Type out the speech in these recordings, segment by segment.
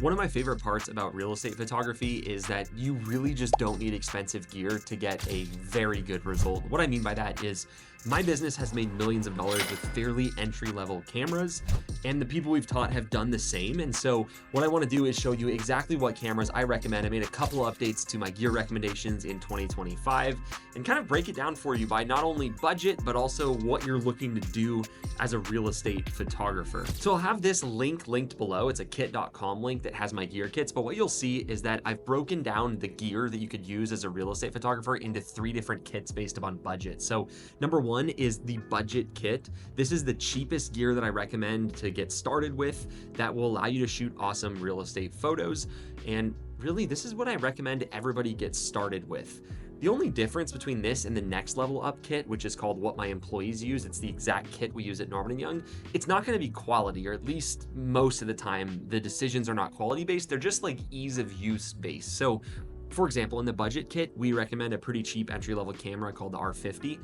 One of my favorite parts about real estate photography is that you really just don't need expensive gear to get a very good result. What I mean by that is my business has made millions of dollars with fairly entry-level cameras, and the people we've taught have done the same. And so what I want to do is show you exactly what cameras I recommend. I made a couple updates to my gear recommendations in 2025 and kind of break it down for you by not only budget, but also what you're looking to do as a real estate photographer. So I'll have this link linked below. It's a kit.com link that has my gear kits, but what you'll see is that I've broken down the gear that you could use as a real estate photographer into 3 different kits based upon budget. So number 1 is the budget kit. This is the cheapest gear that I recommend to get started with that will allow you to shoot awesome real estate photos. And really, this is what I recommend everybody get started with. The only difference between this and the next level up kit, which is called What My Employees Use, it's the exact kit we use at Norman & Young, it's not going to be quality, or at least most of the time, the decisions are not quality based, they're just like ease of use based. So for example, in the budget kit, we recommend a pretty cheap entry level camera called the R50.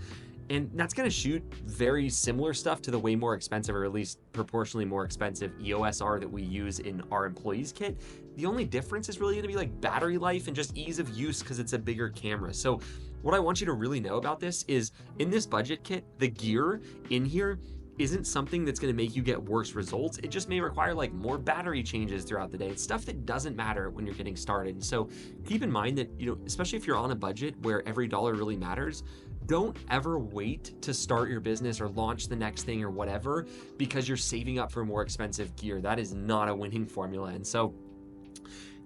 And that's going to shoot very similar stuff to the way more expensive, or at least proportionally more expensive EOS R that we use in our employees kit. The only difference is really going to be like battery life and just ease of use because it's a bigger camera. So what I want you to really know about this is in this budget kit, the gear in here isn't something that's going to make you get worse results. It just may require like more battery changes throughout the day. It's stuff that doesn't matter when you're getting started. So keep in mind that, especially if you're on a budget where every dollar really matters, don't ever wait to start your business or launch the next thing or whatever because you're saving up for more expensive gear. That is not a winning formula. And so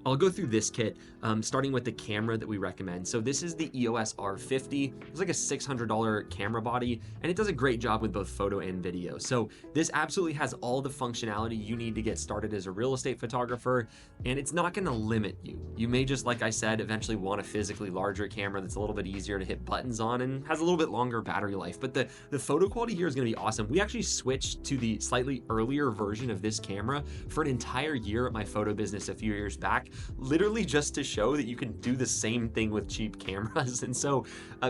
I'll go through this kit, starting with the camera that we recommend. So this is the EOS R50. It's like a $600 camera body, and it does a great job with both photo and video. So this absolutely has all the functionality you need to get started as a real estate photographer, and it's not gonna limit you. You may just, like I said, eventually want a physically larger camera that's a little bit easier to hit buttons on and has a little bit longer battery life, but the photo quality here is gonna be awesome. We actually switched to the slightly earlier version of this camera for an entire year at my photo business a few years back, literally just to show that you can do the same thing with cheap cameras. And so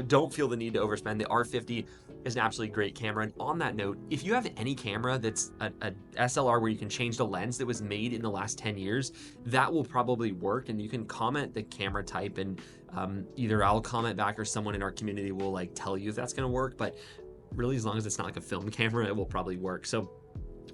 don't feel the need to overspend. The R50 is an absolutely great camera. And on that note, if you have any camera that's a SLR where you can change the lens that was made in the last 10 years, that will probably work. And you can comment the camera type, and either I'll comment back or someone in our community will like tell you if that's going to work. But really, as long as it's not like a film camera, it will probably work. So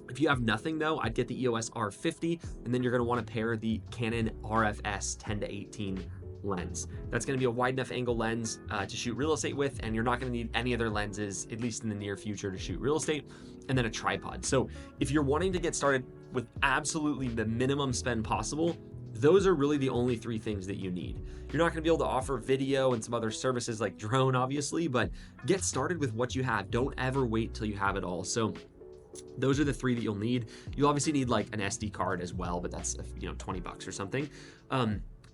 if you have nothing though, I'd get the EOS R50, and then you're going to want to pair the Canon RFS 10-18 lens. That's going to be a wide enough angle lens to shoot real estate with, and you're not going to need any other lenses, at least in the near future, to shoot real estate, and then a tripod. So if you're wanting to get started with absolutely the minimum spend possible, those are really the only 3 things that you need. You're not going to be able to offer video and some other services like drone, obviously, but get started with what you have. Don't ever wait till you have it all. So those are the 3 that you'll need. You'll obviously need like an SD card as well, but that's $20 or something.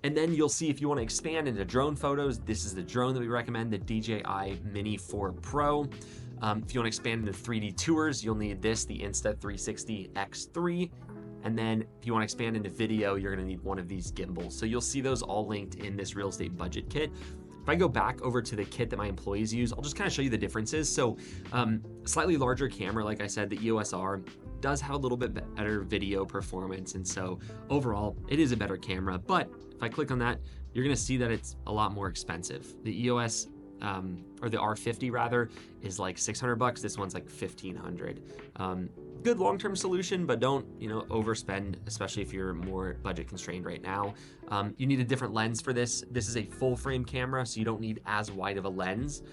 And then you'll see if you want to expand into drone photos, this is the drone that we recommend, the DJI Mini 4 Pro. If you want to expand into 3D tours, you'll need this, the Insta360 X3. And then if you want to expand into video, you're going to need one of these gimbals. So you'll see those all linked in this real estate budget kit. If I go back over to the kit that my employees use, I'll just kind of show you the differences. So slightly larger camera, like I said, the EOS R does have a little bit better video performance. And so overall, it is a better camera. But if I click on that, you're going to see that it's a lot more expensive. The EOS or the R50 rather, is like $600. This one's like $1,500. Good long-term solution, but don't overspend, especially if you're more budget constrained right now. You need a different lens for this. This is a full frame camera, so you don't need as wide of a lens.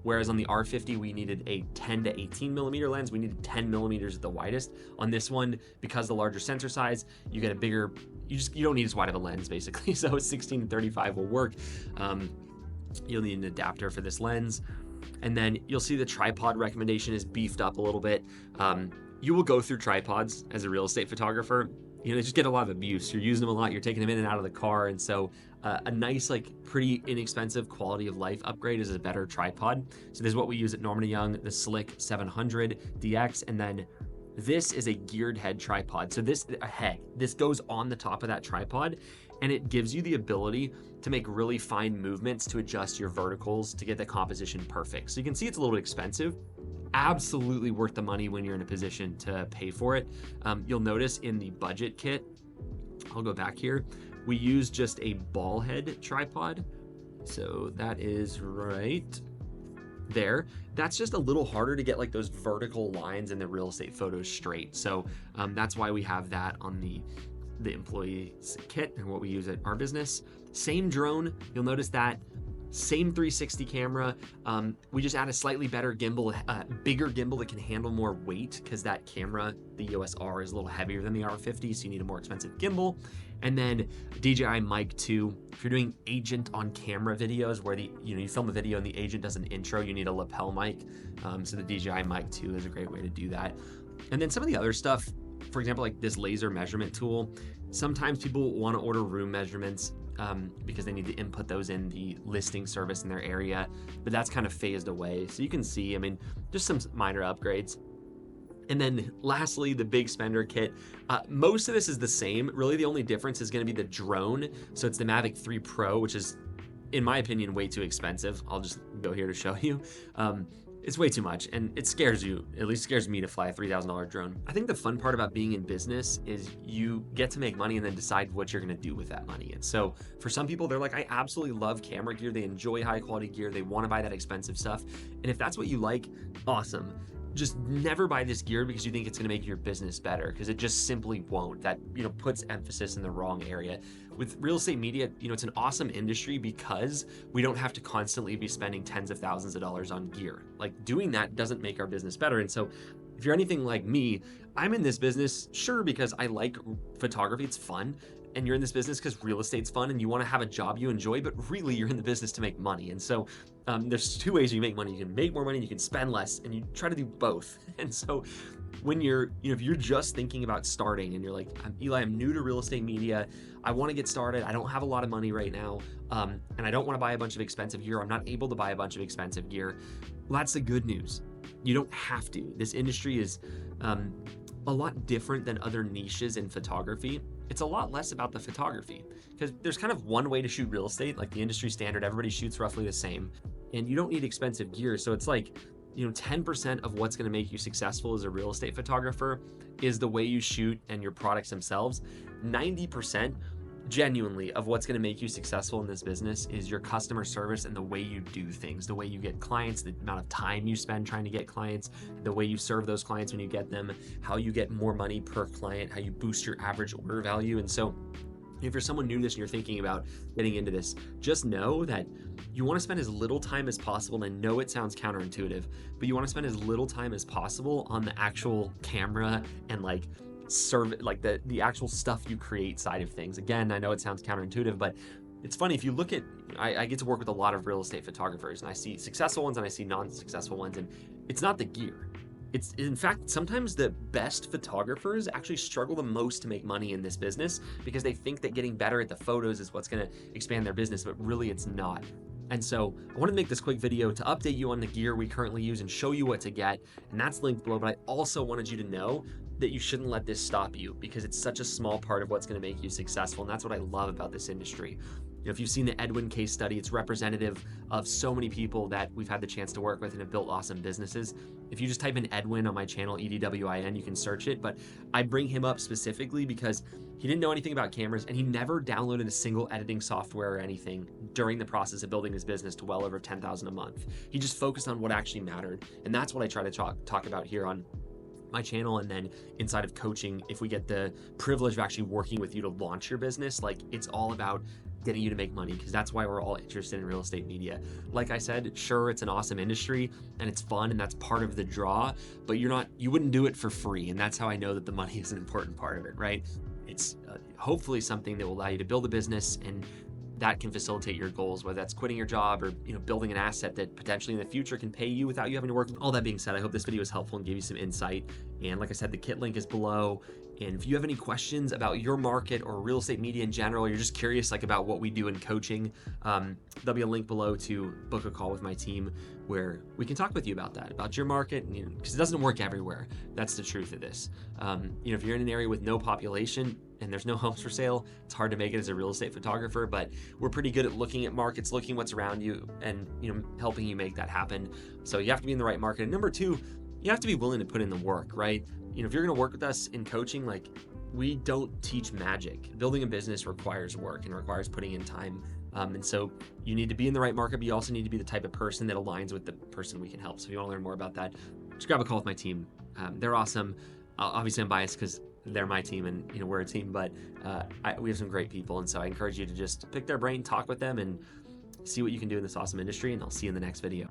Whereas on the R50, we needed a 10 to 18 millimeter lens. We needed 10 millimeters at the widest. On this one, because the larger sensor size, you get a bigger, you don't need as wide of a lens basically. So 16 to 35 will work. You'll need an adapter for this lens. And then you'll see the tripod recommendation is beefed up a little bit. You will go through tripods as a real estate photographer. They just get a lot of abuse. You're using them a lot. You're taking them in and out of the car. And so a nice, pretty inexpensive quality of life upgrade is a better tripod. So this is what we use at Norman & Young, the Slick 700 DX. And then this is a geared head tripod. So this goes on the top of that tripod, and it gives you the ability to make really fine movements to adjust your verticals to get the composition perfect. So you can see it's a little bit expensive. Absolutely worth the money when you're in a position to pay for it. You'll notice in the budget kit, I'll go back here. We use just a ball head tripod. So that is right there. That's just a little harder to get like those vertical lines in the real estate photos straight. So that's why we have that on the employee's kit and what we use at our business. Same drone, you'll notice that. Same 360 camera. We just add a slightly better gimbal, bigger gimbal that can handle more weight, because that camera, the EOS R, is a little heavier than the R50, so you need a more expensive gimbal. And then DJI Mic 2. If you're doing agent on camera videos where you film a video and the agent does an intro, you need a lapel mic. So the DJI Mic 2 is a great way to do that. And then some of the other stuff, for example, like this laser measurement tool. Sometimes people want to order room measurements because they need to input those in the listing service in their area, but that's kind of phased away. So you can see, I mean, just some minor upgrades. And then lastly, the big spender kit. Most of this is the same. Really, the only difference is going to be the drone. So it's the Mavic 3 Pro, which is, in my opinion, way too expensive. I'll just go here to show you. It's way too much, and it scares you, at least scares me, to fly a $3,000 drone. I think the fun part about being in business is you get to make money and then decide what you're gonna do with that money. And so for some people, they're like, I absolutely love camera gear. They enjoy high quality gear. They wanna buy that expensive stuff. And if that's what you like, awesome. Just never buy this gear because you think it's gonna make your business better, because it just simply won't. That puts emphasis in the wrong area. With real estate media, it's an awesome industry because we don't have to constantly be spending tens of thousands of dollars on gear. Like, doing that doesn't make our business better. And so if you're anything like me, I'm in this business, sure, because I like photography, it's fun. And you're in this business because real estate's fun and you want to have a job you enjoy, but really you're in the business to make money. And so there's two ways you make money. You can make more money, you can spend less, and you try to do both. And so when if you're just thinking about starting and you're like, Eli, I'm new to real estate media, I want to get started, I don't have a lot of money right now, and I don't want to buy a bunch of expensive gear, I'm not able to buy a bunch of expensive gear, well, that's the good news. You don't have to. This industry is a lot different than other niches in photography. It's a lot less about the photography, because there's kind of one way to shoot real estate, like the industry standard, everybody shoots roughly the same, and you don't need expensive gear. So it's like, 10% of what's going to make you successful as a real estate photographer is the way you shoot and your products themselves. 90% genuinely of what's going to make you successful in this business is your customer service and the way you do things, the way you get clients, the amount of time you spend trying to get clients, the way you serve those clients when you get them, how you get more money per client, how you boost your average order value. And so if you're someone new to this and you're thinking about getting into this, just know that you want to spend as little time as possible. And I know it sounds counterintuitive, but you want to spend as little time as possible on the actual camera and the actual stuff you create side of things. Again, I know it sounds counterintuitive, but it's funny. If you look at, I get to work with a lot of real estate photographers, and I see successful ones and I see non-successful ones, and it's not the gear. It's, in fact, sometimes the best photographers actually struggle the most to make money in this business because they think that getting better at the photos is what's going to expand their business, but really it's not. And so I wanted to make this quick video to update you on the gear we currently use and show you what to get, and that's linked below. But I also wanted you to know that you shouldn't let this stop you, because it's such a small part of what's going to make you successful. And that's what I love about this industry. If you've seen the Edwin case study, it's representative of so many people that we've had the chance to work with and have built awesome businesses. If you just type in Edwin on my channel, EDWIN, you can search it. But I bring him up specifically because he didn't know anything about cameras, and he never downloaded a single editing software or anything during the process of building his business to well over $10,000 a month. He just focused on what actually mattered. And that's what I try to talk about here on my channel, and then inside of coaching, if we get the privilege of actually working with you to launch your business, like, it's all about getting you to make money, because that's why we're all interested in real estate media. Like I said, sure, it's an awesome industry and it's fun and that's part of the draw, but you wouldn't do it for free. And that's how I know that the money is an important part of it, right? It's hopefully something that will allow you to build a business, and that can facilitate your goals, whether that's quitting your job or building an asset that potentially in the future can pay you without you having to work. All that being said, I hope this video was helpful and gave you some insight. And like I said, the kit link is below. And if you have any questions about your market or real estate media in general, or you're just curious about what we do in coaching, there'll be a link below to book a call with my team where we can talk with you about that, about your market, because it doesn't work everywhere. That's the truth of this. If you're in an area with no population and there's no homes for sale, it's hard to make it as a real estate photographer, but we're pretty good at looking at markets, looking what's around you, and helping you make that happen. So you have to be in the right market. And number two, you have to be willing to put in the work, right? If you're going to work with us in coaching, we don't teach magic. Building a business requires work and requires putting in time. And so you need to be in the right market, but you also need to be the type of person that aligns with the person we can help. So if you want to learn more about that, just grab a call with my team. They're awesome. Obviously I'm biased because they're my team and we're a team, but we have some great people. And so I encourage you to just pick their brain, talk with them, and see what you can do in this awesome industry. And I'll see you in the next video.